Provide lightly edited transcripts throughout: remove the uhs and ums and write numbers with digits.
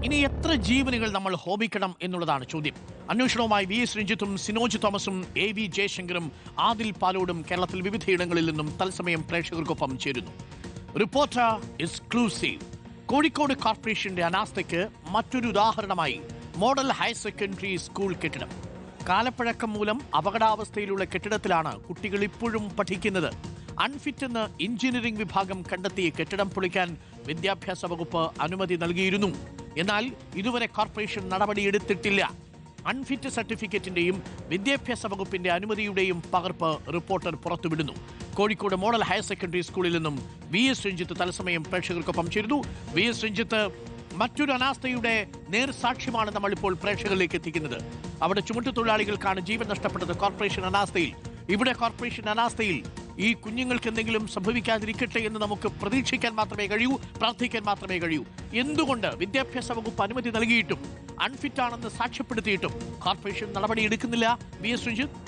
ഇനി എത്ര ജീവനുകൾ നമ്മൾ ഹോമിക്കണം എന്നുള്ളതാണ് ചോദ്യം. അന്വേഷണവുമായി വി എസ് രഞ്ജിത്തും സിനോജ് തോമസും എ വി ജയശങ്കറും ആദിൽ പാലോടും കേരളത്തിൽ വിവിധയിടങ്ങളിൽ നിന്നും തത്സമയം പ്രേക്ഷകർക്കൊപ്പം ചേരുന്നു. Reporter exclusive. കോഴിക്കോട് കോർപ്പറേഷന്റെ അനാസ്ഥയ്ക്ക് മറ്റൊരു ഉദാഹരണമായി മോഡൽ ഹയർ സെക്കൻഡറി സ്കൂൾ കെട്ടിടം. കാലപ്പഴക്കം മൂലം അപകടാവസ്ഥയിലുള്ള കെട്ടിടത്തിലാണ് കുട്ടികൾ ഇപ്പോഴും പഠിക്കുന്നത്. അൺഫിറ്റ് എന്ന് എഞ്ചിനീയറിംഗ് വിഭാഗം കണ്ടെത്തിയ കെട്ടിടം പൊളിക്കാൻ വിദ്യാഭ്യാസ വകുപ്പ് അനുമതി നൽകിയിരുന്നു. എന്നാൽ ഇതുവരെ കോർപ്പറേഷൻ നടപടിയെടുത്തിട്ടില്ല. അൺഫിറ്റ് സർട്ടിഫിക്കറ്റിന്റെയും വിദ്യാഭ്യാസ വകുപ്പിന്റെ അനുമതിയുടെയും പകർപ്പ് റിപ്പോർട്ടർ പുറത്തുവിടുന്നു. കോഴിക്കോട് മോഡൽ ഹയർ സെക്കൻഡറി സ്കൂളിൽ നിന്നും വി എസ് രഞ്ജിത്ത് തത്സമയം പ്രേക്ഷകർക്കൊപ്പം ചേരുന്നു. വി എസ് രഞ്ജിത്ത്, മറ്റൊരു അനാസ്ഥയുടെ നേർസാക്ഷ്യമാണ് നമ്മളിപ്പോൾ പ്രേക്ഷകരിലേക്ക് എത്തിക്കുന്നത്. അവിടെ ചുമട്ടുതൊഴിലാളികൾക്കാണ് ജീവൻ നഷ്ടപ്പെട്ടത് കോർപ്പറേഷൻ അനാസ്ഥയിൽ. ഇവിടെ കോർപ്പറേഷൻ അനാസ്ഥയിൽ ഈ കുഞ്ഞുങ്ങൾക്ക് എന്തെങ്കിലും സംഭവിക്കാതിരിക്കട്ടെ എന്ന് നമുക്ക് പ്രതീക്ഷിക്കാൻ മാത്രമേ കഴിയൂ, പ്രാർത്ഥിക്കാൻ മാത്രമേ കഴിയൂ. എന്തുകൊണ്ട് വിദ്യാഭ്യാസ വകുപ്പ് അനുമതി നൽകിയിട്ടും അൺഫിറ്റ് ആണെന്ന് സാക്ഷ്യപ്പെടുത്തിയിട്ടും കോർപ്പറേഷൻ നടപടിയെടുക്കുന്നില്ല? V S Ranjith.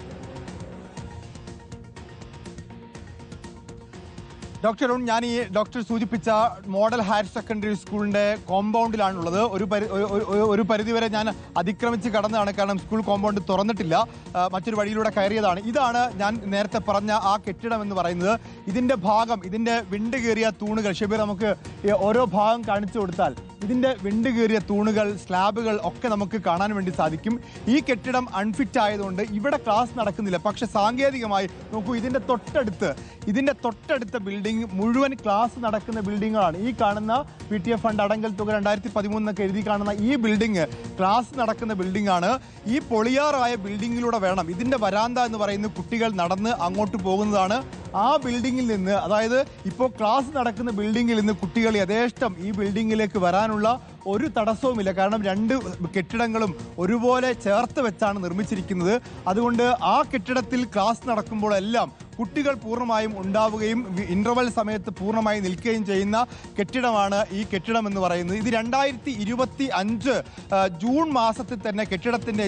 Doctor Arun, ഞാൻ ഈ ഡോക്ടർ സൂചിപ്പിച്ച മോഡൽ ഹയർ സെക്കൻഡറി സ്കൂളിന്റെ കോമ്പൗണ്ടിലാണുള്ളത്. ഒരു പരിധിവരെ ഞാൻ അതിക്രമിച്ച് കടന്നതാണ്, കാരണം സ്കൂൾ കോമ്പൗണ്ട് തുറന്നിട്ടില്ല, മറ്റൊരു വഴിയിലൂടെ കയറിയതാണ്. ഇതാണ് ഞാൻ നേരത്തെ പറഞ്ഞ ആ കെട്ടിടം എന്ന് പറയുന്നത്. ഇതിന്റെ ഭാഗം, ഇതിന്റെ വിണ്ട് കയറിയ തൂണുകൾ, ഷബീർ നമുക്ക് ഓരോ ഭാഗം കാണിച്ചു കൊടുത്താൽ ഇതിന്റെ വിണ്ട് കയറിയ തൂണുകൾ, സ്ലാബുകൾ ഒക്കെ നമുക്ക് കാണാൻ വേണ്ടി സാധിക്കും. ഈ കെട്ടിടം അൺഫിറ്റ് ആയതുകൊണ്ട് ഇവിടെ ക്ലാസ് നടക്കുന്നില്ല. പക്ഷെ സാങ്കേതികമായി നോക്കൂ, ഇതിന്റെ തൊട്ടടുത്ത ബിൽഡിംഗ് മുഴുവൻ ക്ലാസ് നടക്കുന്ന ബിൽഡിങ്ങുകളാണ്. ഈ കാണുന്ന PTA ഫണ്ട് അടങ്കൽ തുക 2013 എഴുതി കാണുന്ന ഈ ബിൽഡിംഗ് ക്ലാസ് നടക്കുന്ന ബിൽഡിംഗ് ആണ്. ഈ പൊളിയാറായ ബിൽഡിങ്ങിലൂടെ വേണം, ഇതിന്റെ വരാന്ത എന്ന് പറയുന്ന കുട്ടികൾ നടന്ന് അങ്ങോട്ട് പോകുന്നതാണ്. ആ ബിൽഡിങ്ങിൽ നിന്ന്, അതായത് ഇപ്പോൾ ക്ലാസ് നടക്കുന്ന ബിൽഡിങ്ങിൽ നിന്ന് കുട്ടികൾ യഥേഷ്ടം ഈ ബിൽഡിങ്ങിലേക്ക് വരാനുള്ള ഒരു തടസ്സവുമില്ല. കാരണം രണ്ട് കെട്ടിടങ്ങളും ഒരുപോലെ ചേർത്ത് വെച്ചാണ് നിർമ്മിച്ചിരിക്കുന്നത്. അതുകൊണ്ട് ആ കെട്ടിടത്തിൽ ക്ലാസ് നടക്കുമ്പോഴെല്ലാം കുട്ടികൾ പൂർണ്ണമായും ഉണ്ടാവുകയും ഇന്റർവെൽ സമയത്ത് പൂർണ്ണമായി നിൽക്കുകയും ചെയ്യുന്ന കെട്ടിടമാണ് ഈ കെട്ടിടം എന്ന് പറയുന്നത്. ഇത് 2025 ജൂൺ മാസത്തിൽ തന്നെ കെട്ടിടത്തിന്റെ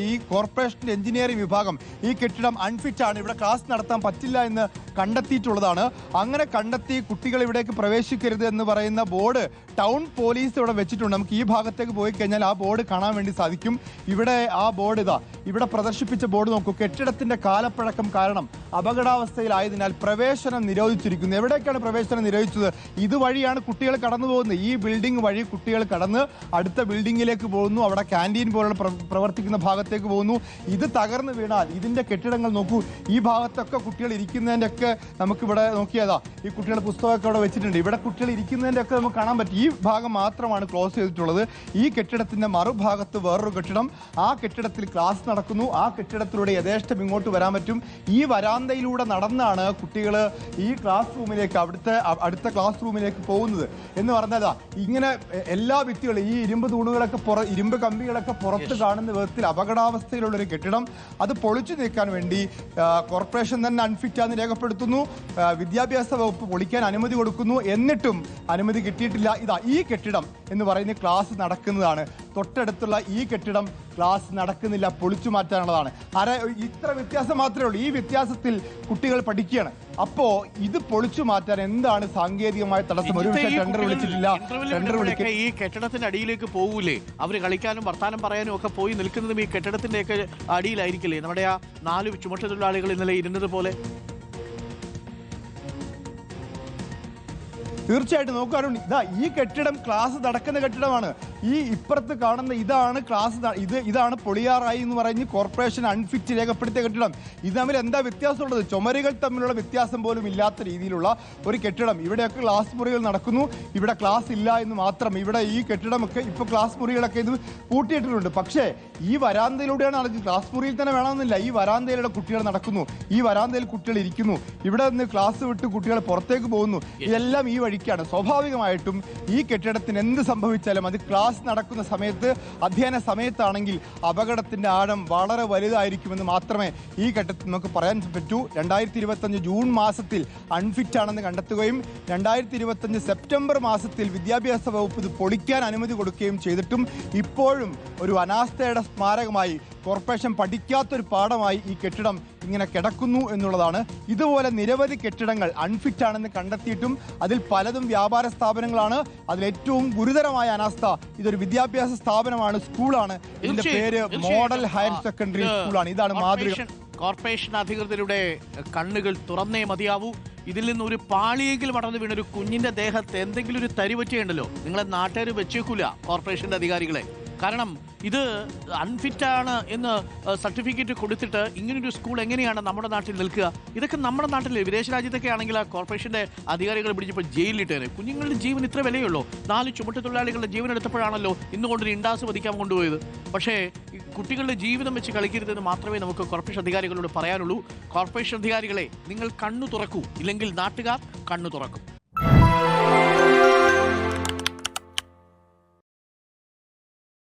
ഈ കോർപ്പറേഷന്റെ എഞ്ചിനീയറിംഗ് വിഭാഗം ഈ കെട്ടിടം അൺഫിറ്റ് ആണ്, ഇവിടെ ക്ലാസ് നടത്താൻ പറ്റില്ല എന്ന് കണ്ടെത്തിയിട്ടുള്ളതാണ്. അങ്ങനെ കണ്ടെത്തി കുട്ടികൾ ഇവിടേക്ക് പ്രവേശിക്കരുത് എന്ന് പറയുന്ന ബോർഡ് ടൗൺ പോലീസ് ഇവിടെ വെച്ചിട്ടുണ്ട്. നമുക്ക് ഈ ഭാഗത്തേക്ക് പോയി കഴിഞ്ഞാൽ ആ ബോർഡ് കാണാൻ വേണ്ടി സാധിക്കും. ഇവിടെ ആ ബോർഡ് ഇവിടെ പ്രദർശിപ്പിച്ച ബോർഡ് നോക്കൂ. കെട്ടിടത്തിന്റെ കാലപ്പഴക്കം കാരണം അപകടാവസ്ഥയിലായതിനാൽ പ്രവേശനം നിരോധിച്ചിരിക്കുന്നു. എവിടേക്കാണ് പ്രവേശനം നിരോധിച്ചത്? ഇതുവഴിയാണ് കുട്ടികൾ കടന്നു പോകുന്നത്. ഈ ബിൽഡിംഗ് വഴി കുട്ടികൾ കടന്ന് അടുത്ത ബിൽഡിങ്ങിലേക്ക് പോകുന്നു, അവിടെ ക്യാൻറ്റീൻ പോലുള്ള പ്രവർത്തിക്കുന്ന ഭാഗത്തേക്ക് പോകുന്നു. ഇത് തകർന്നു വീണാൽ ഇതിന്റെ കെട്ടിടങ്ങൾ നോക്കൂ, ഈ ഭാഗത്തൊക്കെ കുട്ടികൾ ഇരിക്കുന്നതിൻ്റെ ഒക്കെ നമുക്കിവിടെ നോക്കിയതാ, ഈ കുട്ടികളുടെ പുസ്തകമൊക്കെ അവിടെ വെച്ചിട്ടുണ്ട്. ഇവിടെ കുട്ടികൾ ഇരിക്കുന്നതിൻ്റെ ഒക്കെ നമുക്ക് കാണാൻ പറ്റും. ഈ ഭാഗം മാത്രമാണ് ക്ലോസ് ചെയ്തിട്ടുള്ളത്. ഈ കെട്ടിടത്തിന്റെ മറുഭാഗത്ത് വേറൊരു കെട്ടിടം, ആ കെട്ടിടത്തിൽ ക്ലാസ് നടക്കുന്നു. ആ കെട്ടിടത്തിലൂടെ യഥേഷ്ടം ഇങ്ങോട്ട് വരാൻ പറ്റും. ഈ വരാന്തയിലൂടെ നടന്നാണ് കുട്ടികൾ ഈ ക്ലാസ് റൂമിലേക്ക്, അടുത്ത ക്ലാസ് റൂമിലേക്ക് പോകുന്നത്. എന്ന് പറഞ്ഞാൽ ഇങ്ങനെ എല്ലാ ഭിത്തികളും, ഈ ഇരുമ്പ് തൂണുകളൊക്കെ ഇരുമ്പ് കമ്പികളൊക്കെ പുറത്ത് കാണുന്ന വിധത്തിൽ അപകടാവസ്ഥയിലുള്ളൊരു കെട്ടിടം, അത് പൊളിച്ചു നീക്കാൻ വേണ്ടി കോർപ്പറേഷൻ തന്നെ അൺഫിറ്റാന്ന് രേഖപ്പെടുത്തുന്നു. വിദ്യാഭ്യാസ വകുപ്പ് പൊളിക്കാൻ അനുമതി കൊടുക്കുന്നു. എന്നിട്ടും അനുമതി കിട്ടിയിട്ടില്ല. ഈ കെട്ടിടം എന്ന് പറയുന്ന ക്ലാസ് നടക്കുന്നതാണ്. തൊട്ടടുത്തുള്ള ഈ കെട്ടിടം ക്ലാസ് നടക്കുന്നില്ല, പൊളിച്ചു മാറ്റാനുള്ളതാണ്. ഇത്ര വ്യത്യാസം മാത്രമേ ഉള്ളൂ. ഈ വ്യത്യാസത്തിൽ കുട്ടികൾ പഠിക്കുകയാണ്. അപ്പോ ഇത് പൊളിച്ചു മാറ്റാൻ എന്താണ് സാങ്കേതികമായ തടസ്സം? ഒരു പക്ഷേ ടെൻഡർ വിളിച്ചിട്ടില്ല. ഈ കെട്ടിടത്തിന്റെ അടിയിലേക്ക് പോകൂലേ അവര്? കളിക്കാനും വർത്താനം പറയാനും ഒക്കെ പോയി നിൽക്കുന്നതും ഈ കെട്ടിടത്തിന്റെ ഒക്കെ അടിയിലായിരിക്കില്ലേ? നമ്മുടെ ആ 4 ചുമട്ടുതൊഴിലാളികൾ ഇന്നലെ ഇരുന്നത് പോലെ. തീർച്ചയായിട്ടും നോക്കാറുണ്ട്. ഈ കെട്ടിടം ക്ലാസ് നടക്കുന്ന കെട്ടിടമാണ്. ഈ ഇപ്പുറത്ത് കാണുന്ന ഇതാണ് ക്ലാസ്, ഇതാണ് പൊളിയാറായി എന്ന് പറഞ്ഞ് കോർപ്പറേഷൻ അൺഫിറ്റ് രേഖപ്പെടുത്തിയ കെട്ടിടം. ഇത് തമ്മിൽ എന്താ വ്യത്യാസമുള്ളത്? ചുമരുകൾ തമ്മിലുള്ള വ്യത്യാസം പോലും ഇല്ലാത്ത രീതിയിലുള്ള ഒരു കെട്ടിടം. ഇവിടെയൊക്കെ ക്ലാസ് മുറികൾ നടക്കുന്നു, ഇവിടെ ക്ലാസ് ഇല്ല എന്ന് മാത്രം. ഇവിടെ ഈ കെട്ടിടമൊക്കെ ഇപ്പോൾ ക്ലാസ് മുറികളൊക്കെ ഇത് പൂട്ടിയിട്ടിട്ടുണ്ട്. പക്ഷേ ഈ വരാന്തയിലൂടെയാണ് നടക്കുന്നത്. ക്ലാസ് മുറിയിൽ തന്നെ വേണമെന്നില്ല, ഈ വരാന്തയിലൂടെ കുട്ടികൾ നടക്കുന്നു, ഈ വരാന്തയിൽ കുട്ടികൾ ഇരിക്കുന്നു, ഇവിടെ നിന്ന് ക്ലാസ് വിട്ട് കുട്ടികൾ പുറത്തേക്ക് പോകുന്നു. ഇതെല്ലാം ഈ വഴിക്കാണ്. സ്വാഭാവികമായിട്ടും ഈ കെട്ടിടത്തിന് എന്ത് സംഭവിച്ചാലും അത് ക്ലാസ് നടക്കുന്ന സമയത്ത്, അധ്യയന സമയത്താണെങ്കിൽ അപകടത്തിന്റെ ആഴം വളരെ വലുതായിരിക്കുമെന്ന് മാത്രമേ ഈ ഘട്ടത്തിൽ നമുക്ക് പറയാൻ പറ്റൂ. 2025 ജൂൺ മാസത്തിൽ അൺഫിറ്റ് ആണെന്ന് കണ്ടെത്തുകയും 2025 സെപ്റ്റംബർ മാസത്തിൽ വിദ്യാഭ്യാസ വകുപ്പ് ഇത് പൊളിക്കാൻ അനുമതി കൊടുക്കുകയും ചെയ്തിട്ടും ഇപ്പോഴും ഒരു അനാസ്ഥയുടെ സ്മാരകമായി, കോർപ്പറേഷൻ പഠിക്കാത്തൊരു പാഠമായി ഈ കെട്ടിടം ഇങ്ങനെ കിടക്കുന്നു എന്നുള്ളതാണ്. ഇതുപോലെ നിരവധി കെട്ടിടങ്ങൾ അൺഫിറ്റ് ആണെന്ന് കണ്ടെത്തിയിട്ടും അതിൽ പലതും വ്യാപാര സ്ഥാപനങ്ങളാണ്. അതിലേറ്റവും ഗുരുതരമായ അനാസ്ഥ, ഇതൊരു വിദ്യാഭ്യാസ സ്ഥാപനമാണ്, സ്കൂളാണ്. ഇതിന്റെ പേര് മോഡൽ ഹയർ സെക്കൻഡറി സ്കൂളാണ്. ഇതാണ് മാതൃക. കോർപ്പറേഷൻ അധികൃതരുടെ കണ്ണുകൾ തുറന്നേ മതിയാവൂ. ഇതിൽ നിന്ന് ഒരു പാളിയെങ്കിലും അടർന്നു വീണ ഒരു കുഞ്ഞിന്റെ ദേഹത്ത് എന്തെങ്കിലും ഒരു തരിപറ്റിയുണ്ടല്ലോ, നിങ്ങളെ നാട്ടുകാർ വെച്ചേക്കൂല കോർപ്പറേഷന്റെ അധികാരികളെ. കാരണം ഇത് അൺഫിറ്റാണ് എന്ന് സർട്ടിഫിക്കറ്റ് കൊടുത്തിട്ട് ഇങ്ങനൊരു സ്കൂൾ എങ്ങനെയാണ് നമ്മുടെ നാട്ടിൽ നിൽക്കുക? ഇതൊക്കെ നമ്മുടെ നാട്ടിൽ, വിദേശ രാജ്യത്തൊക്കെ ആണെങ്കിൽ ആ കോർപ്പറേഷന്റെ അധികാരികൾ പിടിച്ചപ്പോൾ ജയിലിലിട്ടേനെ. കുഞ്ഞുങ്ങളുടെ ജീവൻ ഇത്ര വിലയുള്ളൂ. 4 ചുമട്ടുതൊഴിലാളികളുടെ ജീവൻ എടുത്തപ്പോഴാണല്ലോ ഇന്നുകൊണ്ടൊരു ഇൻഡാസ് വധിക്കാൻ കൊണ്ടുപോയത്. പക്ഷേ കുട്ടികളുടെ ജീവിതം വെച്ച് കളിക്കരുതെന്ന് മാത്രമേ നമുക്ക് കോർപ്പറേഷൻ അധികാരികളോട് പറയാനുള്ളൂ. കോർപ്പറേഷൻ അധികാരികളെ, നിങ്ങൾ കണ്ണു തുറക്കൂ, ഇല്ലെങ്കിൽ നാട്ടുകാർ കണ്ണു തുറക്കും.